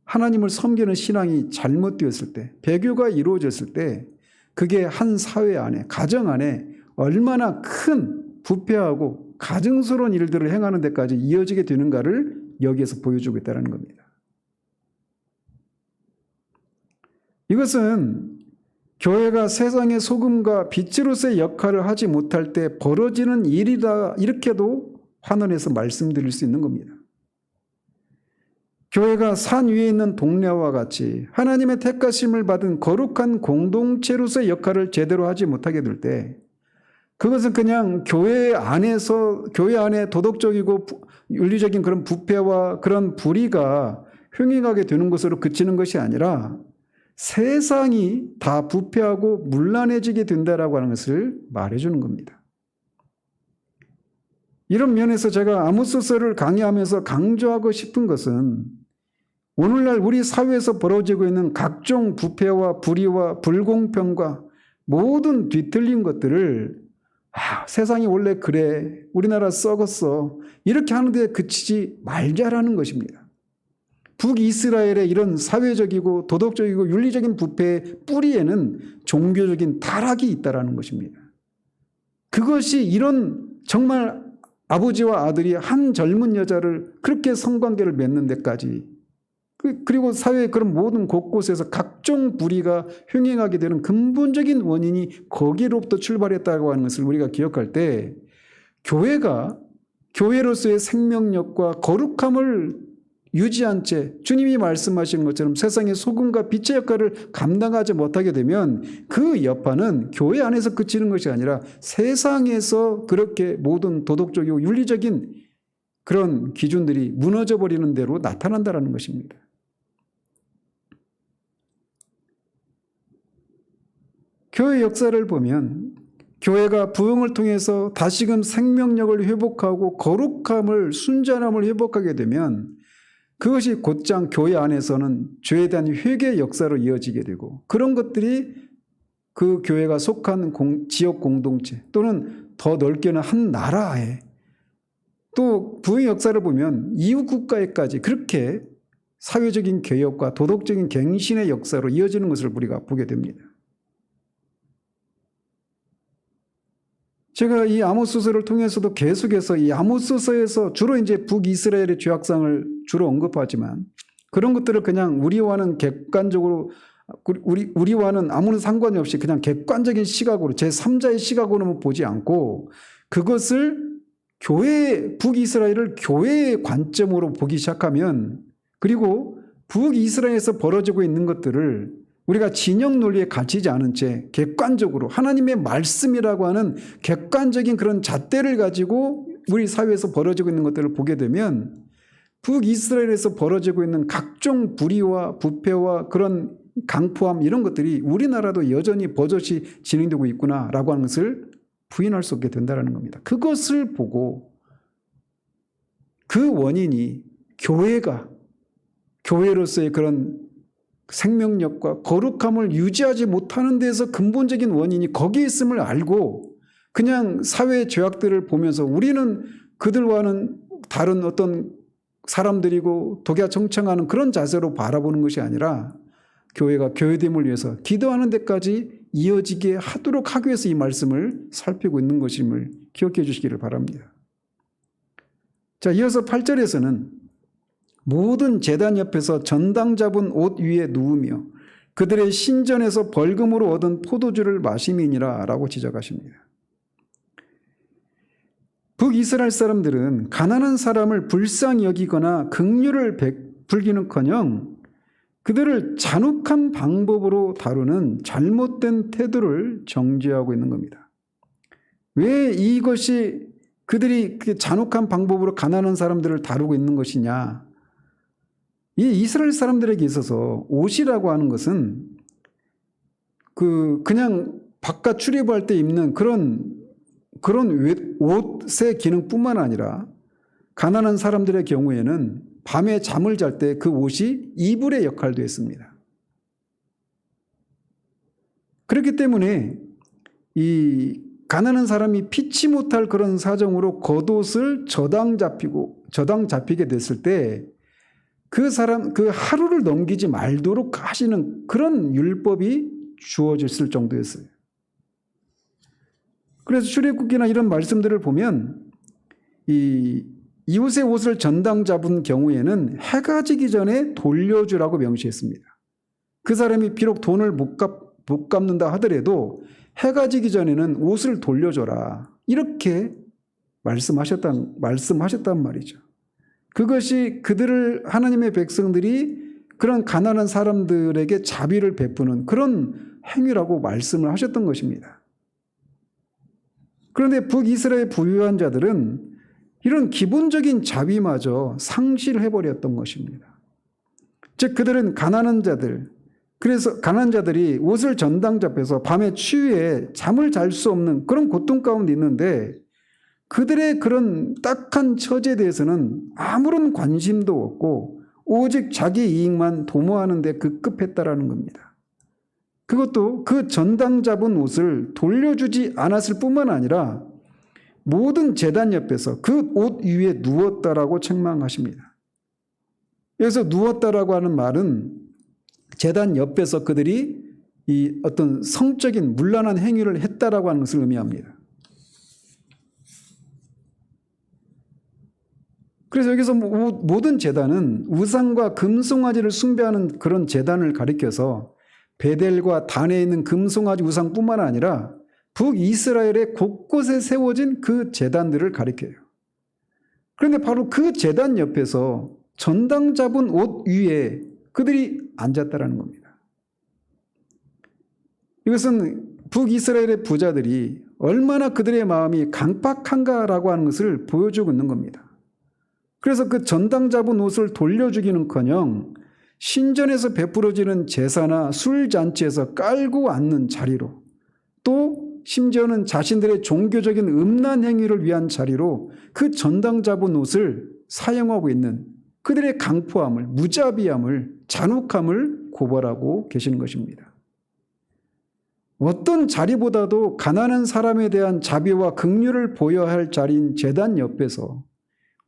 하나님을 섬기는 신앙이 잘못되었을 때, 배교가 이루어졌을 때 그게 한 사회 안에, 가정 안에 얼마나 큰 부패하고 가증스러운 일들을 행하는 데까지 이어지게 되는가를 여기에서 보여주고 있다는 겁니다. 이것은 교회가 세상의 소금과 빛으로서의 역할을 하지 못할 때 벌어지는 일이다 이렇게도 환원해서 말씀드릴 수 있는 겁니다. 교회가 산 위에 있는 동네와 같이 하나님의 택하심을 받은 거룩한 공동체로서의 역할을 제대로 하지 못하게 될 때, 그것은 그냥 교회 안에 도덕적이고 윤리적인 그런 부패와 그런 불의가 횡행하게 되는 것으로 그치는 것이 아니라 세상이 다 부패하고 문란해지게 된다라고 하는 것을 말해주는 겁니다. 이런 면에서 제가 아모스서를 강의하면서 강조하고 싶은 것은, 오늘날 우리 사회에서 벌어지고 있는 각종 부패와 불의와 불공평과 모든 뒤틀린 것들을 세상이 원래 그래, 우리나라 썩었어, 이렇게 하는데 그치지 말자라는 것입니다. 북이스라엘의 이런 사회적이고 도덕적이고 윤리적인 부패의 뿌리에는 종교적인 타락이 있다라는 것입니다. 그것이 이런 정말 아버지와 아들이 한 젊은 여자를 그렇게 성관계를 맺는 데까지, 그리고 사회의 그런 모든 곳곳에서 각종 불의가 횡행하게 되는 근본적인 원인이 거기로부터 출발했다고 하는 것을 우리가 기억할 때, 교회가 교회로서의 생명력과 거룩함을 유지한 채 주님이 말씀하신 것처럼 세상의 소금과 빛의 역할을 감당하지 못하게 되면 그 여파는 교회 안에서 그치는 것이 아니라 세상에서 그렇게 모든 도덕적이고 윤리적인 그런 기준들이 무너져 버리는 대로 나타난다는 것입니다. 교회 역사를 보면 교회가 부흥을 통해서 다시금 생명력을 회복하고 거룩함을, 순전함을 회복하게 되면 그것이 곧장 교회 안에서는 죄에 대한 회개 역사로 이어지게 되고, 그런 것들이 그 교회가 속한 지역 공동체 또는 더 넓게는 한 나라에, 또 부흥의 역사를 보면 이웃 국가에까지 그렇게 사회적인 개혁과 도덕적인 갱신의 역사로 이어지는 것을 우리가 보게 됩니다. 제가 이 아모스서를 통해서도 계속해서 이 아모스서에서 주로 이제 북이스라엘의 죄악상을 주로 언급하지만, 그런 것들을 그냥 우리와는 객관적으로, 우리와는 아무런 상관이 없이 그냥 객관적인 시각으로, 제3자의 시각으로만 보지 않고, 그것을 북이스라엘을 교회의 관점으로 보기 시작하면, 그리고 북이스라엘에서 벌어지고 있는 것들을 우리가 진영 논리에 갇히지 않은 채 객관적으로 하나님의 말씀이라고 하는 객관적인 그런 잣대를 가지고 우리 사회에서 벌어지고 있는 것들을 보게 되면, 북이스라엘에서 벌어지고 있는 각종 불의와 부패와 그런 강포함, 이런 것들이 우리나라도 여전히 버젓이 진행되고 있구나라고 하는 것을 부인할 수 없게 된다는 겁니다. 그것을 보고 그 원인이 교회로서의 그런 생명력과 거룩함을 유지하지 못하는 데서 근본적인 원인이 거기에 있음을 알고, 그냥 사회의 죄악들을 보면서 우리는 그들과는 다른 어떤 사람들이고 독야청청하는 그런 자세로 바라보는 것이 아니라, 교회가 교회됨을 위해서 기도하는 데까지 이어지게 하도록 하기 위해서 이 말씀을 살피고 있는 것임을 기억해 주시기를 바랍니다. 자, 이어서 8절에서는 모든 제단 옆에서 전당 잡은 옷 위에 누우며 그들의 신전에서 벌금으로 얻은 포도주를 마심이니라 라고 지적하십니다. 북이스라엘 사람들은 가난한 사람을 불쌍히 여기거나 긍휼을 베풀기는커녕 그들을 잔혹한 방법으로 다루는 잘못된 태도를 정죄하고 있는 겁니다. 왜 이것이 그들이 잔혹한 방법으로 가난한 사람들을 다루고 있는 것이냐? 이 이스라엘 사람들에게 있어서 옷이라고 하는 것은 그냥 바깥 출입할 때 입는 그런 옷의 기능뿐만 아니라, 가난한 사람들의 경우에는 밤에 잠을 잘 때 그 옷이 이불의 역할도 했습니다. 그렇기 때문에 이 가난한 사람이 피치 못할 그런 사정으로 겉옷을 저당 잡히게 됐을 때 그 하루를 넘기지 말도록 하시는 그런 율법이 주어졌을 정도였어요. 그래서 출애굽기나 이런 말씀들을 보면 이 이웃의 옷을 전당 잡은 경우에는 해가 지기 전에 돌려주라고 명시했습니다. 그 사람이 비록 돈을 못 갚는다 하더라도 해가 지기 전에는 옷을 돌려줘라, 이렇게 말씀하셨단 말이죠. 그것이 그들을 하나님의 백성들이 그런 가난한 사람들에게 자비를 베푸는 그런 행위라고 말씀을 하셨던 것입니다. 그런데 북이스라엘 부유한 자들은 이런 기본적인 자비마저 상실해버렸던 것입니다. 즉 그들은 가난한 자들, 그래서 가난한 자들이 옷을 전당 잡혀서 밤에 추위에 잠을 잘 수 없는 그런 고통 가운데 있는데 그들의 그런 딱한 처지에 대해서는 아무런 관심도 없고 오직 자기 이익만 도모하는 데 급급했다라는 겁니다. 그것도 그 전당 잡은 옷을 돌려주지 않았을 뿐만 아니라 모든 제단 옆에서 그 옷 위에 누웠다라고 책망하십니다. 여기서 누웠다라고 하는 말은 제단 옆에서 그들이 이 어떤 성적인 문란한 행위를 했다라고 하는 것을 의미합니다. 그래서 여기서 모든 제단은 우상과 금송아지를 숭배하는 그런 제단을 가리켜서 베델과 단에 있는 금송아지 우상뿐만 아니라 북이스라엘의 곳곳에 세워진 그 제단들을 가리켜요. 그런데 바로 그 제단 옆에서 전당 잡은 옷 위에 그들이 앉았다라는 겁니다. 이것은 북이스라엘의 부자들이 얼마나 그들의 마음이 강팍한가라고 하는 것을 보여주고 있는 겁니다. 그래서 그 전당 잡은 옷을 돌려주기는커녕 신전에서 베풀어지는 제사나 술잔치에서 깔고 앉는 자리로 또 심지어는 자신들의 종교적인 음란 행위를 위한 자리로 그 전당 잡은 옷을 사용하고 있는 그들의 강포함을, 무자비함을, 잔혹함을 고발하고 계시는 것입니다. 어떤 자리보다도 가난한 사람에 대한 자비와 긍휼을 보여야 할 자리인 제단 옆에서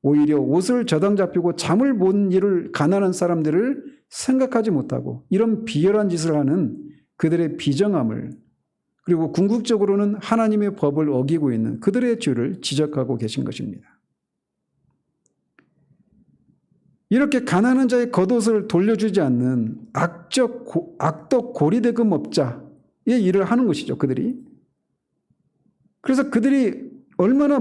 오히려 옷을 저당 잡히고 잠을 못 이룰 가난한 사람들을 생각하지 못하고 이런 비열한 짓을 하는 그들의 비정함을 그리고 궁극적으로는 하나님의 법을 어기고 있는 그들의 죄를 지적하고 계신 것입니다. 이렇게 가난한 자의 겉옷을 돌려주지 않는 악덕 고리대금업자의 일을 하는 것이죠. 그들이. 그래서 그들이 얼마나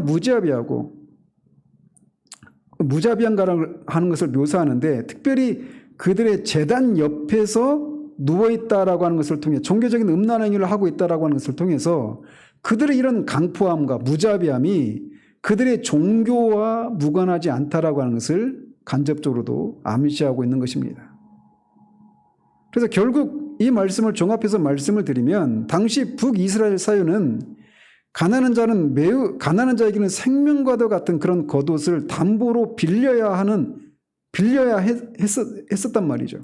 무자비한가를 하는 것을 묘사하는데 특별히 그들의 제단 옆에서 누워있다라고 하는 것을 통해 종교적인 음란 행위를 하고 있다라고 하는 것을 통해서 그들의 이런 강포함과 무자비함이 그들의 종교와 무관하지 않다라고 하는 것을 간접적으로도 암시하고 있는 것입니다. 그래서 결국 이 말씀을 종합해서 말씀을 드리면 당시 북이스라엘 사회는 가난한 자에게는 생명과도 같은 그런 겉옷을 담보로 빌려야 했었단 말이죠.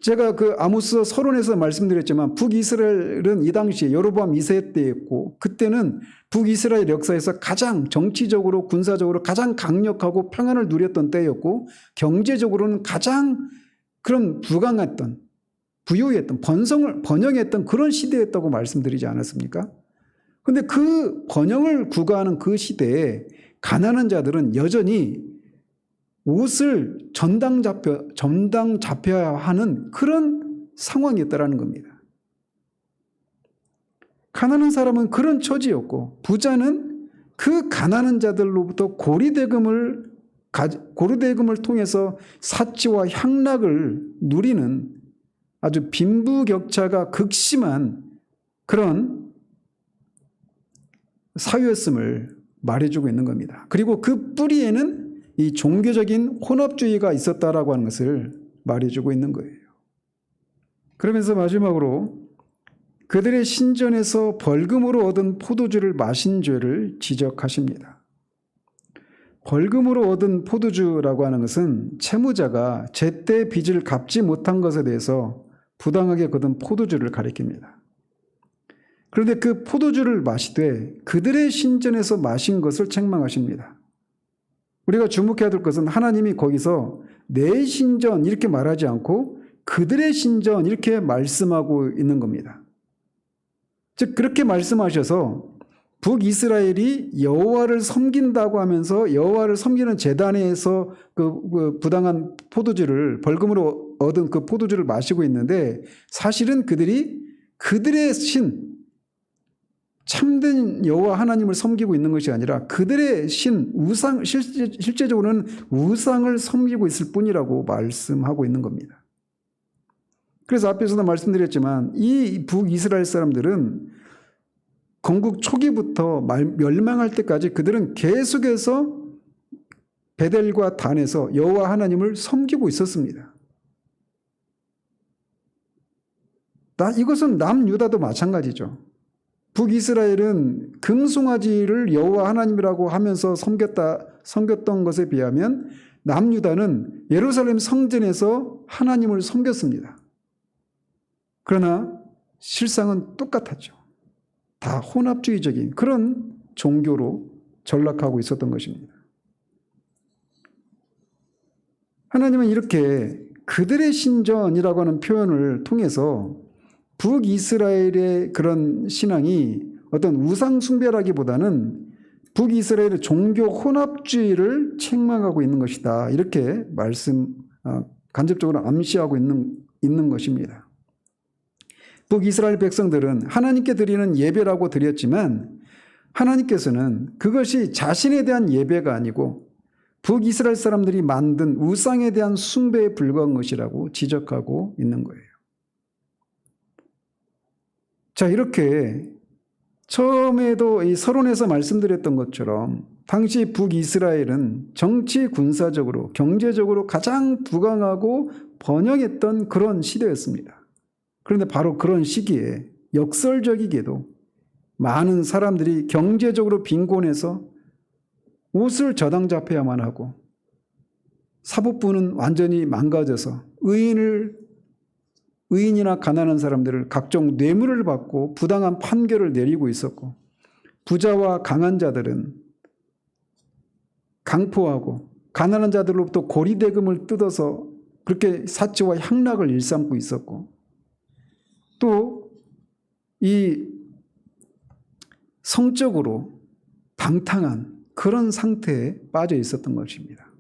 제가 그 아모스 서론에서 말씀드렸지만 북이스라엘은 이 당시에 여로보암 2세 때였고 그때는 북이스라엘 역사에서 가장 정치적으로 군사적으로 가장 강력하고 평안을 누렸던 때였고 경제적으로는 가장 그런 부강했던 부유했던 번영했던 그런 시대였다고 말씀드리지 않았습니까? 그런데 그 번영을 구가하는 그 시대에 가난한 자들은 여전히 옷을 전당 잡혀야 하는 그런 상황이었다라는 겁니다. 가난한 사람은 그런 처지였고 부자는 그 가난한 자들로부터 고리대금을 통해서 사치와 향락을 누리는 아주 빈부격차가 극심한 그런 사회였음을 말해주고 있는 겁니다. 그리고 그 뿌리에는 이 종교적인 혼합주의가 있었다라고 하는 것을 말해주고 있는 거예요. 그러면서 마지막으로 그들의 신전에서 벌금으로 얻은 포도주를 마신 죄를 지적하십니다. 벌금으로 얻은 포도주라고 하는 것은 채무자가 제때 빚을 갚지 못한 것에 대해서 부당하게 거둔 포도주를 가리킵니다. 그런데 그 포도주를 마시되 그들의 신전에서 마신 것을 책망하십니다. 우리가 주목해야 될 것은 하나님이 거기서 내 신전 이렇게 말하지 않고 그들의 신전 이렇게 말씀하고 있는 겁니다. 즉 그렇게 말씀하셔서 북이스라엘이 여호와를 섬긴다고 하면서 여호와를 섬기는 제단에서 그 부당한 포도주를 벌금으로 얻은 그 포도주를 마시고 있는데 사실은 그들이 그들의 신 참된 여호와 하나님을 섬기고 있는 것이 아니라 그들의 신 우상, 실제적으로는 우상을 섬기고 있을 뿐이라고 말씀하고 있는 겁니다. 그래서 앞에서도 말씀드렸지만 이 북이스라엘 사람들은 건국 초기부터 멸망할 때까지 그들은 계속해서 베델과 단에서 여호와 하나님을 섬기고 있었습니다. 이것은 남유다도 마찬가지죠. 북이스라엘은 금송아지를 여호와 하나님이라고 하면서 섬겼던 것에 비하면 남유다는 예루살렘 성전에서 하나님을 섬겼습니다. 그러나 실상은 똑같았죠. 다 혼합주의적인 그런 종교로 전락하고 있었던 것입니다. 하나님은 이렇게 그들의 신전이라고 하는 표현을 통해서 북이스라엘의 그런 신앙이 어떤 우상숭배라기보다는 북이스라엘의 종교 혼합주의를 책망하고 있는 것이다. 이렇게 간접적으로 암시하고 있는 것입니다. 북이스라엘 백성들은 하나님께 드리는 예배라고 드렸지만 하나님께서는 그것이 자신에 대한 예배가 아니고 북이스라엘 사람들이 만든 우상에 대한 숭배에 불과한 것이라고 지적하고 있는 거예요. 자, 이렇게 처음에도 이 서론에서 말씀드렸던 것처럼 당시 북이스라엘은 정치 군사적으로 경제적으로 가장 부강하고 번영했던 그런 시대였습니다. 그런데 바로 그런 시기에 역설적이게도 많은 사람들이 경제적으로 빈곤해서 옷을 저당 잡혀야만 하고 사법부는 완전히 망가져서 의인이나 가난한 사람들을 각종 뇌물을 받고 부당한 판결을 내리고 있었고 부자와 강한 자들은 강포하고 가난한 자들로부터 고리대금을 뜯어서 그렇게 사치와 향락을 일삼고 있었고 또 이 성적으로 방탕한 그런 상태에 빠져 있었던 것입니다.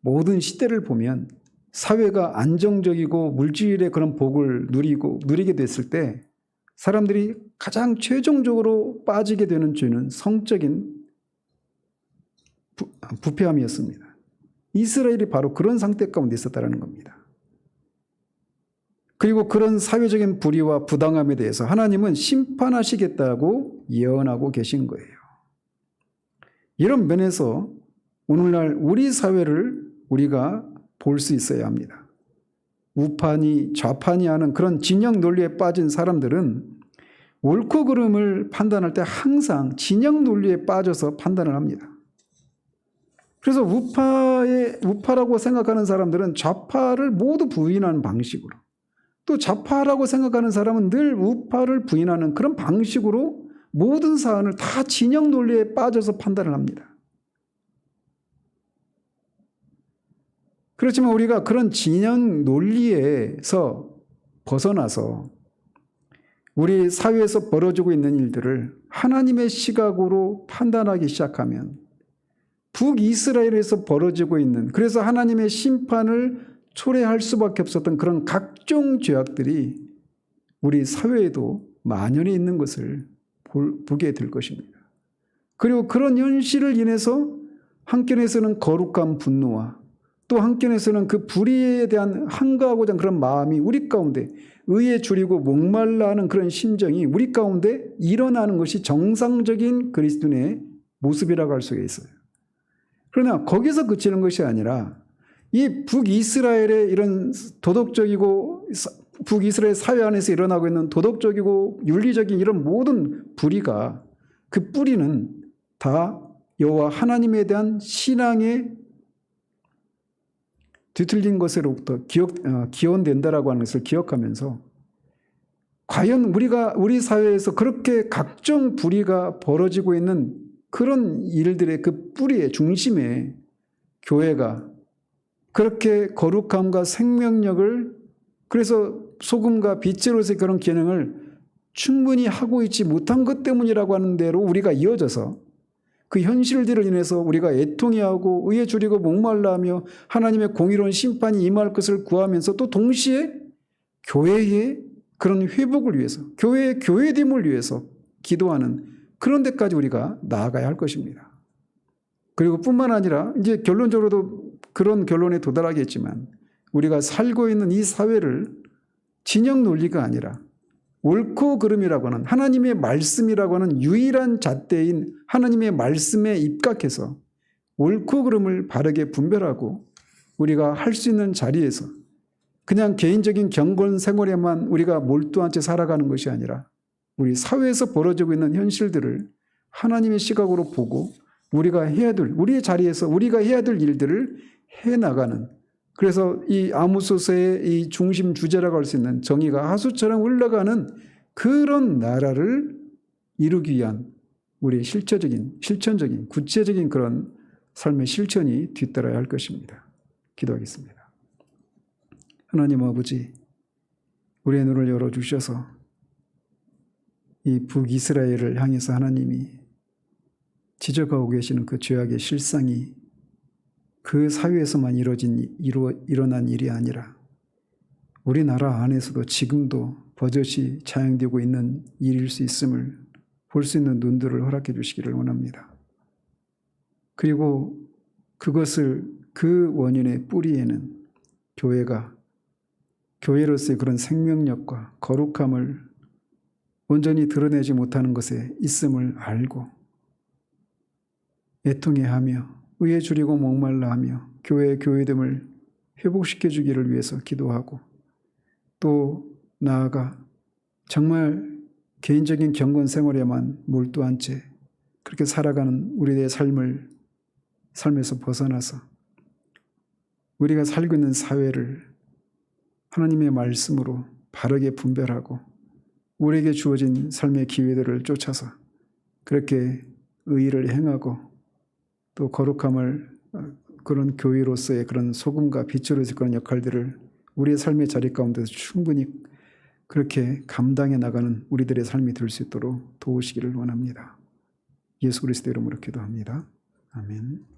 모든 시대를 보면 사회가 안정적이고 물질의 그런 복을 누리게 됐을 때 사람들이 가장 최종적으로 빠지게 되는 죄는 성적인 부패함이었습니다. 이스라엘이 바로 그런 상태 가운데 있었다는 겁니다. 그리고 그런 사회적인 불의와 부당함에 대해서 하나님은 심판하시겠다고 예언하고 계신 거예요. 이런 면에서 오늘날 우리 사회를 우리가 볼 수 있어야 합니다. 우판이 좌판이 하는 그런 진영 논리에 빠진 사람들은 옳고 그름을 판단할 때 항상 진영 논리에 빠져서 판단을 합니다. 그래서 우파라고 생각하는 사람들은 좌파를 모두 부인하는 방식으로 또 좌파라고 생각하는 사람은 늘 우파를 부인하는 그런 방식으로 모든 사안을 다 진영 논리에 빠져서 판단을 합니다. 그렇지만 우리가 그런 진영 논리에서 벗어나서 우리 사회에서 벌어지고 있는 일들을 하나님의 시각으로 판단하기 시작하면 북이스라엘에서 벌어지고 있는 그래서 하나님의 심판을 초래할 수밖에 없었던 그런 각종 죄악들이 우리 사회에도 만연히 있는 것을 보게 될 것입니다. 그리고 그런 현실을 인해서 한켠에서는 거룩한 분노와 또 한켠에서는 그 불의에 대한 항거하고자 하는 그런 마음이 우리 가운데 의에 줄이고 목말라 하는 그런 심정이 우리 가운데 일어나는 것이 정상적인 그리스도인의 모습이라고 할 수가 있어요. 그러나 거기서 그치는 것이 아니라 이 북이스라엘의 이런 도덕적이고 북이스라엘 사회 안에서 일어나고 있는 도덕적이고 윤리적인 이런 모든 불의가 그 뿌리는 다 여호와 하나님에 대한 신앙의 뒤틀린 것으로부터 기원된다라고 하는 것을 기억하면서 과연 우리 사회에서 그렇게 각종 불의가 벌어지고 있는 그런 일들의 그 뿌리의 중심에 교회가 그렇게 거룩함과 생명력을 그래서 소금과 빛으로서의 그런 기능을 충분히 하고 있지 못한 것 때문이라고 하는 대로 우리가 이어져서 그 현실들을 인해서 우리가 애통해하고 의에 줄이고 목말라하며 하나님의 공의로운 심판이 임할 것을 구하면서 또 동시에 교회의 그런 회복을 위해서 교회의 교회됨을 위해서 기도하는 그런 데까지 우리가 나아가야 할 것입니다. 그리고 뿐만 아니라 이제 결론적으로도 그런 결론에 도달하겠지만 우리가 살고 있는 이 사회를 진영 논리가 아니라 옳고 그름이라고 하는 하나님의 말씀이라고 하는 유일한 잣대인 하나님의 말씀에 입각해서 옳고 그름을 바르게 분별하고 우리가 할 수 있는 자리에서 그냥 개인적인 경건 생활에만 우리가 몰두한 채 살아가는 것이 아니라 우리 사회에서 벌어지고 있는 현실들을 하나님의 시각으로 보고 우리가 해야 될, 우리의 자리에서 우리가 해야 될 일들을 해나가는, 그래서 이 아모스서의 이 중심 주제라고 할 수 있는 정의가 하수처럼 흘러가는 그런 나라를 이루기 위한 우리의 실천적인 구체적인 그런 삶의 실천이 뒤따라야 할 것입니다. 기도하겠습니다. 하나님 아버지, 우리의 눈을 열어주셔서 이 북이스라엘을 향해서 하나님이 지적하고 계시는 그 죄악의 실상이 그 사회에서만 일어난 일이 아니라 우리나라 안에서도 지금도 버젓이 자행되고 있는 일일 수 있음을 볼 수 있는 눈들을 허락해 주시기를 원합니다. 그리고 그것을 그 원인의 뿌리에는 교회로서의 그런 생명력과 거룩함을 온전히 드러내지 못하는 것에 있음을 알고 애통해하며 의에 줄이고 목말라 하며 교회의 교회됨을 회복시켜 주기를 위해서 기도하고 또 나아가 정말 개인적인 경건 생활에만 몰두한 채 그렇게 살아가는 우리의 삶에서 벗어나서 우리가 살고 있는 사회를 하나님의 말씀으로 바르게 분별하고 우리에게 주어진 삶의 기회들을 쫓아서 그렇게 의의를 행하고 또 거룩함을 그런 교회로서의 그런 소금과 빛으로서의 그런 역할들을 우리의 삶의 자리 가운데서 충분히 그렇게 감당해 나가는 우리들의 삶이 될 수 있도록 도우시기를 원합니다. 예수 그리스도 이름으로 기도합니다. 아멘.